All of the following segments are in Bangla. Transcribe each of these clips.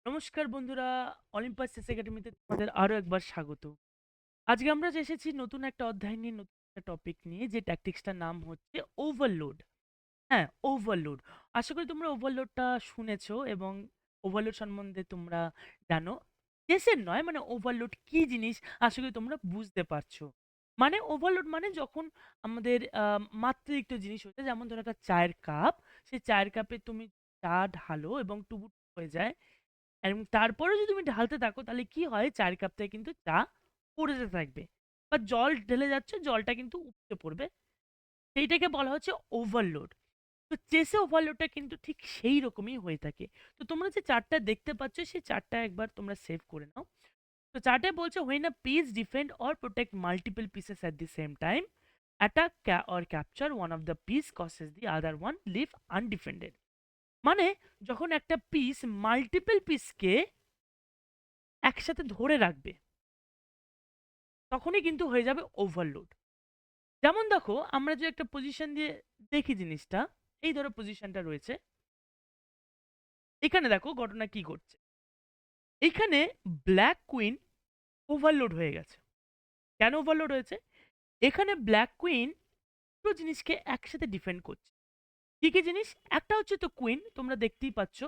নমস্কার বন্ধুরা, অলিম্পাস চেস একাডেমিতে তোমাদের আরো একবার স্বাগত। আজকে আমরা যে এসেছি নতুন একটা অধ্যায় নিয়ে, নতুন একটা টপিক নিয়ে, যে ট্যাকটিক্সটার নাম হচ্ছে ওভারলোড। হ্যাঁ, ওভারলোড। আশা করি তোমরা ওভারলোডটা শুনেছো এবং ওভারলোড সম্বন্ধে তোমরা জানো। চেসের নয়, মানে ওভারলোড কি জিনিস আশা করি তোমরা বুঝতে পারছো। মানে ওভারলোড মানে যখন আমাদের মাত্রাতিরিক্ত জিনিস হচ্ছে, যেমন ধরো একটা চায়ের কাপ, সেই চায়ের কাপে তুমি চা ঢালো এবং টুবু হয়ে যায়, এবং তারপরেও যদি তুমি ঢালতে থাকো তাহলে কি হয়, ৪ কাপ থেকে কিন্তু চা পড়তে থাকবে, বা জল ঢেলে যাচ্ছে, জলটা কিন্তু উপচে পড়বে। সেইটাকে বলা হচ্ছে ওভারলোড। তো চেসে ওভারলোডটা কিন্তু ঠিক সেই রকমই হয়ে থাকে। তো তোমরা যে চার্টটা দেখতে পাচ্ছ, সেই চার্টটা একবার তোমরা সেভ করে নাও। তো চার্টে বলছে, when a piece defend or protect multiple pieces at the same time, attack or capture one of the piece causes the other one leave undefended। মানে যখন একটা পিস মাল্টিপল পিসকে একসাথে ধরে রাখবে, তখনই কিন্তু হয়ে যাবে ওভারলোড। যেমন দেখো, আমরা যে একটা পজিশন দিয়ে দেখি জিনিসটা, এই ধরো পজিশনটা রয়েছে, এখানে দেখো ঘটনা কি ঘটছে। এইখানে ব্ল্যাক কুইন ওভারলোড হয়ে গেছে। কেন ওভারলোড হয়েছে? এখানে ব্ল্যাক কুইন দুটো জিনিসকে একসাথে ডিফেন্ড করছে। কি কি জিনিস? একটা হচ্ছে তো কুইন, তোমরা দেখতেই পাচ্ছ,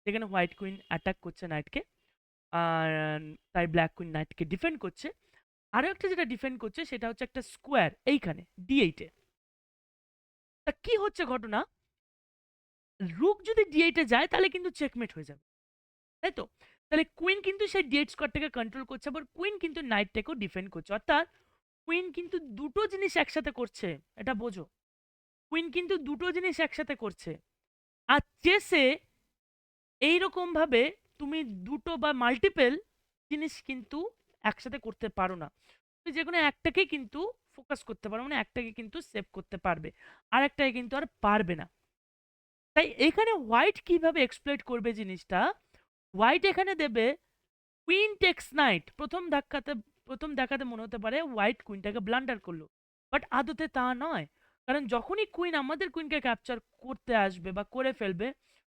যেখানে হোয়াইট কুইন অ্যাটাক করছে নাইটকে, আর তাই ব্ল্যাক কুইন নাইটকে ডিফেন্ড করছে। আরো একটা যেটা ডিফেন্ড করছে সেটা হচ্ছে একটা স্কোয়ার এইখানে D8-এ। তা কি হচ্ছে ঘটনা, রুক যদি D8-এ যায় তাহলে কিন্তু চেকমেট হয়ে যাবে, তাই তো? তাহলে কুইন কিন্তু সেই D8 স্কোয়ারটাকে কন্ট্রোল করছে, আবার কুইন কিন্তু নাইটটাকেও ডিফেন্ড করছে, অর্থাৎ কুইন কিন্তু দুটো জিনিস একসাথে করছে। এটা বোঝো, কুইন কিন্তু দুটো জিনিস একসাথে করছে। আর চেসে এইরকম ভাবে তুমি দুটো বা মাল্টিপল জিনিস কিন্তু একসাথে করতে পারো না। তুমি যে কোনো একটাকেই কিন্তু ফোকাস করতে পারো, মানে একটাকে কিন্তু সেভ করতে পারবে, আর একটাকে কিন্তু আর পারবে না। তাই এখানে হোয়াইট কিভাবে এক্সপ্লয়েট করবে জিনিসটা, হোয়াইট এখানে দেবে কুইন টেক্স নাইট। প্রথম দেখাতে মনে হতে পারে হোয়াইট কুইনটাকে ব্লান্ডার করলো, বাট আদতে তা নয়। কারণ যখনই কুইন আমাদের কুইনকে ক্যাপচার করতে আসবে বা করে ফেলবে,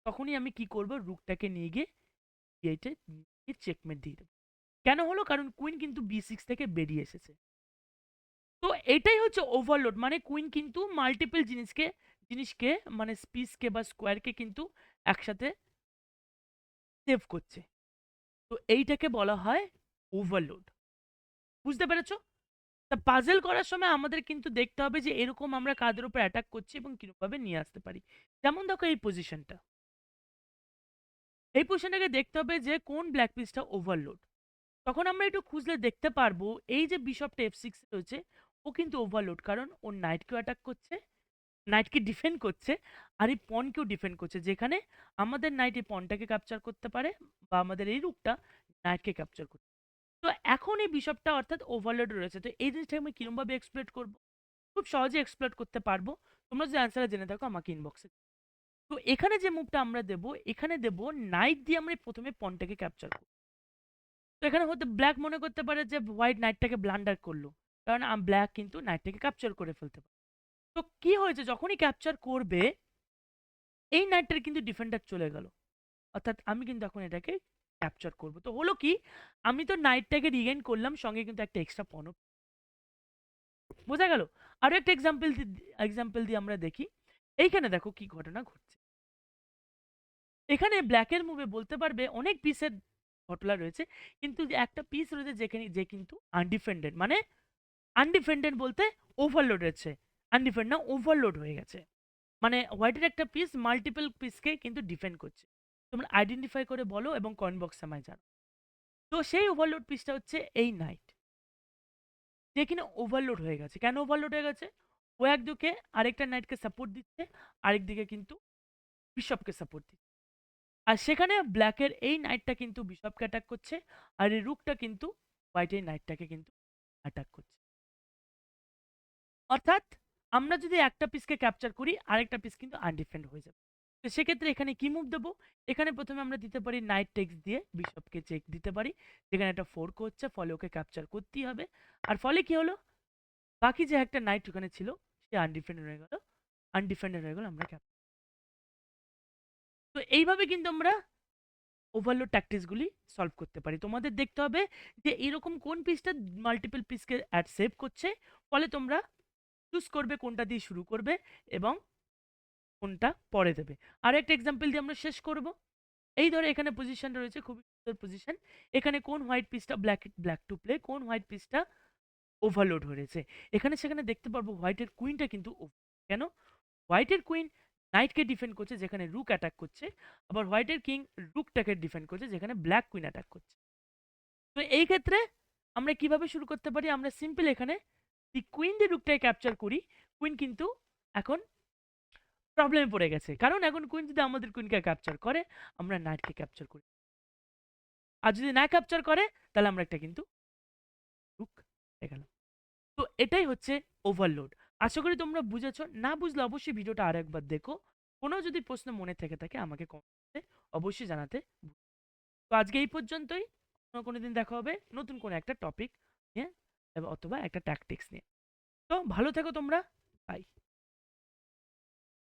তখনই আমি কি করব, রুকটাকে নিয়ে গিয়ে এইটে চেকমেট দিয়ে দেবো। কেন হলো? কারণ কুইন কিন্তু B6 থেকে বেরিয়ে এসেছে। তো এটাই হচ্ছে ওভারলোড, মানে কুইন কিন্তু মাল্টিপল জিনিসকে মানে পিসকে বা স্কোয়ারকে কিন্তু একসাথে সেভ করছে। তো এইটাকে বলা হয় ওভারলোড। বুঝতে পেরেছো? তা পাজেল করার সময় আমাদের কিন্তু দেখতে হবে যে এরকম আমরা কাদের উপর অ্যাটাক করছি এবং কিরকমভাবে নিয়ে আসতে পারি। যেমন দেখো এই পজিশনটাকে দেখতে হবে যে কোন ব্ল্যাক পিসটা ওভারলোড। তখন আমরা একটু খুঁজলে দেখতে পারবো, এই যে বিশপটা F6 রয়েছে, ও কিন্তু ওভারলোড, কারণ ও নাইটকেও অ্যাটাক করছে, নাইটকে ডিফেন্ড করছে, আর এই পনকেও ডিফেন্ড করছে, যেখানে আমাদের নাইট এই পনটাকে ক্যাপচার করতে পারে, বা আমাদের এই রুকটা নাইটকে ক্যাপচার করতে। তো এখন এই বিশপটা অর্থাৎ ওভারলোড রয়েছে। তো এই জিনিসটা আমি কিরমভাবে এক্সপ্লয়েট করবো? খুব সহজে এক্সপ্লয়েট করতে পারবো। তোমরা যদি অ্যান্সারটা জেনে থাকো আমাকে ইনবক্সে। তো এখানে যে মুভটা আমরা দেবো, এখানে দেবো নাইট দিয়ে আমরা প্রথমে পনটাকে ক্যাপচার করবো। তো এখানে হয়তো ব্ল্যাক মনে করতে পারে যে হোয়াইট নাইটটাকে ব্লান্ডার করলো, কারণ ব্ল্যাক কিন্তু নাইটটাকে ক্যাপচার করে ফেলতে পারে। তো কি হয়েছে, যখনই ক্যাপচার করবে এই নাইটটার কিন্তু ডিফেন্ডার চলে গেল, অর্থাৎ আমি কিন্তু এখন এটাকে ক্যাপচার করব। তো হলো কি, আমি তো নাইটটাকে রিগেইন করলাম, সঙ্গে কিন্তু একটা এক্সট্রা পনও। বোঝা গেল? আরো একটা এক্সাম্পল দিয়ে আমরা দেখি। এইখানে দেখো কি ঘটনা ঘটছে। এখানে ব্ল্যাকের মুভে বলতে পারবে অনেক পিসের ঘটনা রয়েছে, কিন্তু যে একটা পিস রয়েছে যেখানে যে কিন্তু আনডিফেন্ডেড, মানে আনডিফেন্ডেড বলতে ওভারলোড হয়েছে, আনডিফেন্ড না, ওভারলোড হয়ে গেছে। মানে হোয়াইটের একটা পিস মাল্টিপল পিসকে কিন্তু ডিফেন্ড করছে। তোমরা আইডেন্টিফাই করে বলো এবং কয়েন বক্সে আমায় জানো। তো সেই ওভারলোড পিসটা হচ্ছে এই নাইট, যে কিনা ওভারলোড হয়ে গেছে। কেন ওভারলোড হয়ে গেছে? ও একদিকে আরেকটা নাইটকে সাপোর্ট দিচ্ছে, আরেকদিকে কিন্তু বিশপকে সাপোর্ট দিচ্ছে, আর সেখানে ব্ল্যাকের এই নাইটটা কিন্তু বিশপকে অ্যাটাক করছে, আর এই রুকটা কিন্তু হোয়াইটের নাইটটাকে কিন্তু অ্যাটাক করছে। অর্থাৎ আমরা যদি একটা পিসকে ক্যাপচার করি, আরেকটা পিস কিন্তু আনডিফেন্ড হয়ে যাবে। তো সেক্ষেত্রে এখানে কি মুভ দেবো? এখানে প্রথমে আমরা দিতে পারি নাইট টেক্স দিয়ে বিশপকে চেক দিতে পারি, যেখানে একটা ফোর্ক হচ্ছে, ফলে ওকে ক্যাপচার করতেই হবে। আর ফলে কি হলো, বাকি যে একটা নাইট ওখানে ছিল সে আনডিফেন্ডেড হয়ে গেল, আমরা ক্যাপচার। তো এইভাবে কিন্তু আমরা ওভারলোড ট্যাকটিক্সগুলি সলভ করতে পারি। তোমাদের দেখতে হবে যে এরকম কোন পিসটা মাল্টিপল পিসকে অ্যাড সেভ করছে, ফলে তোমরা চুজ করবে কোনটা দিয়ে শুরু করবে এবং কোনটা পরে দেবে। আর একটা এক্সাম্পল দিয়ে আমরা শেষ করব। এই ধরো এখানে পজিশনটা রয়েছে, খুবই সুন্দর পজিশন। এখানে কোন হোয়াইট পিসটা ব্ল্যাক টু প্লে, কোন হোয়াইট পিসটা ওভারলোড হয়েছে। এখানে সেখানে দেখতে পারবো হোয়াইটের কুইনটা কিন্তু কেন, হোয়াইটের কুইন নাইটকে ডিফেন্ড করছে যেখানে রুক অ্যাটাক করছে, আবার হোয়াইটের কিং রুকটাকে ডিফেন্ড করছে যেখানে ব্ল্যাক কুইন অ্যাটাক করছে। তো এই ক্ষেত্রে আমরা কিভাবে শুরু করতে পারি, আমরা সিম্পল এখানে কুইন দিয়ে রুকটাকে ক্যাপচার করি। কুইন কিন্তু এখন প্রবলেমে পড়ে গেছে, কারণ এখন কুইন যদি আমাদের কুইনকে ক্যাপচার করে, আমরা নাইটকে ক্যাপচার করি, আর যদি না ক্যাপচার করে তাহলে আমরা একটা কিন্তু রুক গেলাম। তো এটাই হচ্ছে ওভারলোড। আশা করি তোমরা বুঝেছো, না বুঝলে অবশ্যই ভিডিওটা আরেকবার দেখো। কোনো যদি প্রশ্ন মনে থেকে থাকে আমাকে কমেন্টে অবশ্যই জানাতে তো আজকে এই পর্যন্তই। অন্য কোনো দিন দেখা হবে নতুন কোনো একটা টপিক নিয়ে অথবা একটা ট্যাকটিক্স নিয়ে। তো ভালো থেকো তোমরা, বাই।